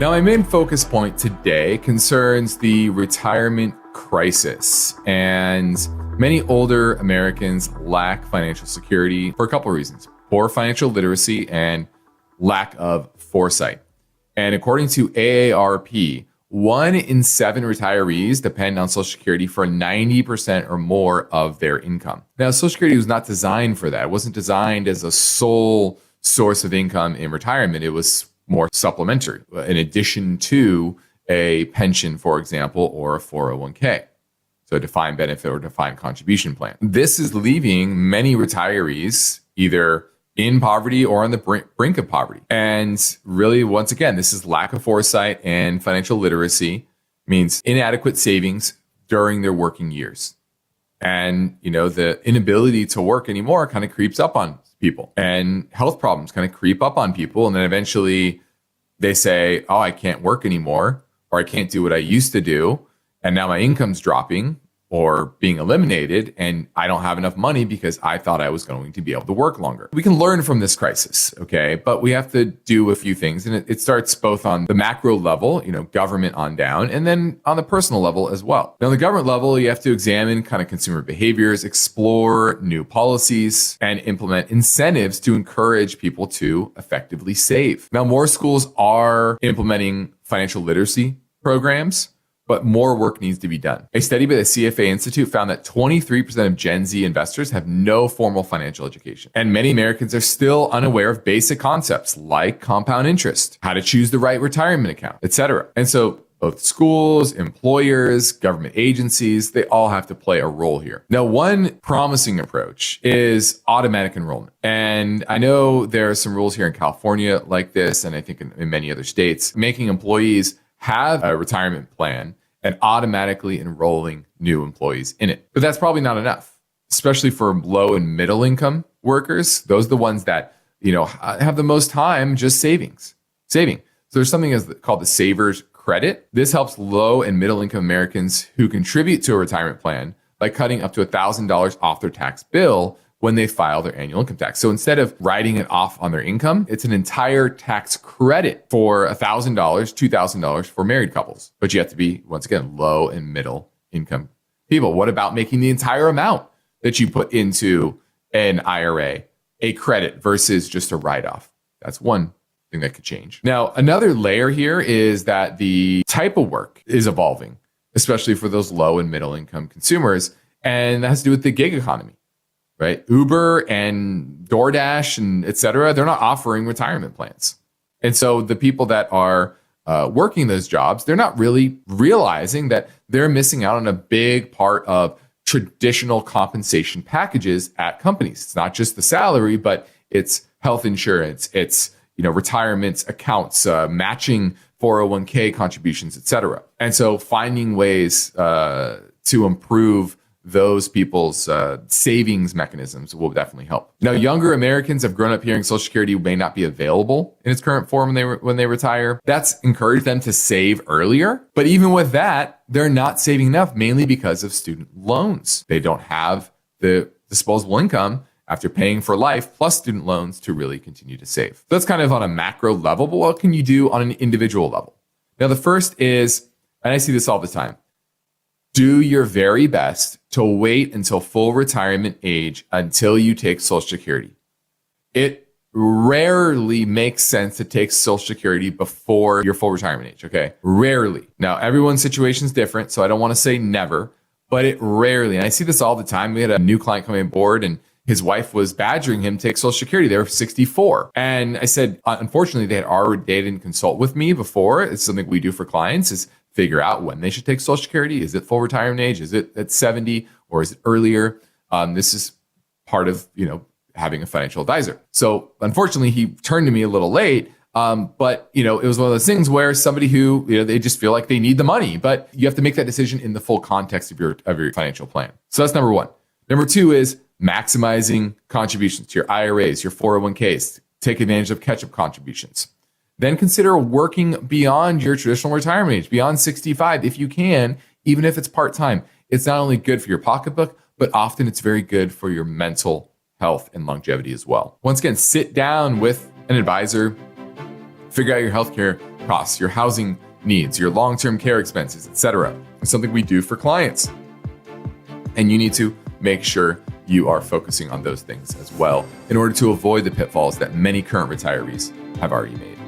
Now, my main focus point today concerns the retirement crisis, and many older Americans lack financial security for a couple of reasons: poor financial literacy and lack of foresight. And according to AARP, 1 in 7 retirees depend on Social Security for 90% or more of their income. Now, Social Security was not designed for that. It wasn't designed as a sole source of income in retirement. It was more supplementary, in addition to a pension, for example, or a 401k. So a defined benefit or defined contribution plan. This is leaving many retirees either in poverty or on the brink of poverty. And really, once again, this is lack of foresight, and financial literacy means inadequate savings during their working years. And, the inability to work anymore kind of creeps up on people, and health problems kind of creep up on people. And then eventually they say, oh, I can't work anymore, or I can't do what I used to do. And now my income's dropping or being eliminated, and I don't have enough money because I thought I was going to be able to work longer. We can learn from this crisis, okay? But we have to do a few things. And it starts both on the macro level, government on down, and then on the personal level as well. Now, on the government level, you have to examine kind of consumer behaviors, explore new policies, and implement incentives to encourage people to effectively save. Now, more schools are implementing financial literacy programs, but more work needs to be done. A study by the CFA Institute found that 23% of Gen Z investors have no formal financial education. And many Americans are still unaware of basic concepts like compound interest, how to choose the right retirement account, etc. And so both schools, employers, government agencies, they all have to play a role here. Now, one promising approach is automatic enrollment. And I know there are some rules here in California like this, and I think in many other states, making employees have a retirement plan and automatically enrolling new employees in it. But that's probably not enough, especially for low and middle income workers. Those are the ones that, have the most time just saving. So there's something called the Savers Credit. This helps low and middle income Americans who contribute to a retirement plan by cutting up to $1,000 off their tax bill when they file their annual income tax. So instead of writing it off on their income, it's an entire tax credit for $1,000, $2,000 for married couples. But you have to be, once again, low and middle income people. What about making the entire amount that you put into an IRA a credit versus just a write-off? That's one thing that could change. Now, another layer here is that the type of work is evolving, especially for those low and middle income consumers. And that has to do with the gig economy. Right? Uber and DoorDash and et cetera, they're not offering retirement plans. And so the people that are working those jobs, they're not really realizing that they're missing out on a big part of traditional compensation packages at companies. It's not just the salary, but it's health insurance, it's retirement accounts, matching 401k contributions, et cetera. And so finding ways to improve those people's savings mechanisms will definitely help. Now, younger Americans have grown up hearing Social Security may not be available in its current form when they retire. That's encouraged them to save earlier. But even with that, they're not saving enough, mainly because of student loans. They don't have the disposable income after paying for life plus student loans to really continue to save. So that's kind of on a macro level, but what can you do on an individual level? Now, the first is, and I see this all the time, do your very best to wait until full retirement age until you take Social Security. It rarely makes sense to take Social Security before your full retirement age, okay? Rarely. Now, everyone's situation is different, so I don't want to say never, but it rarely, and I see this all the time. We had a new client coming on board, and his wife was badgering him to take Social Security. They were 64. And I said, unfortunately, they didn't consult with me before. It's something we do for clients, is figure out when they should take Social Security. Is it full retirement age? Is it at 70 or is it earlier? This is part of, having a financial advisor. So unfortunately, he turned to me a little late. But it was one of those things where somebody who, they just feel like they need the money, but you have to make that decision in the full context of your financial plan. So that's number one. Number two is maximizing contributions to your IRAs, your 401ks. Take advantage of catch-up contributions. Then consider working beyond your traditional retirement age, beyond 65, if you can, even if it's part-time. It's not only good for your pocketbook, but often it's very good for your mental health and longevity as well. Once again, sit down with an advisor, figure out your healthcare costs, your housing needs, your long-term care expenses, etc. It's something we do for clients. And you need to make sure you are focusing on those things as well in order to avoid the pitfalls that many current retirees have already made.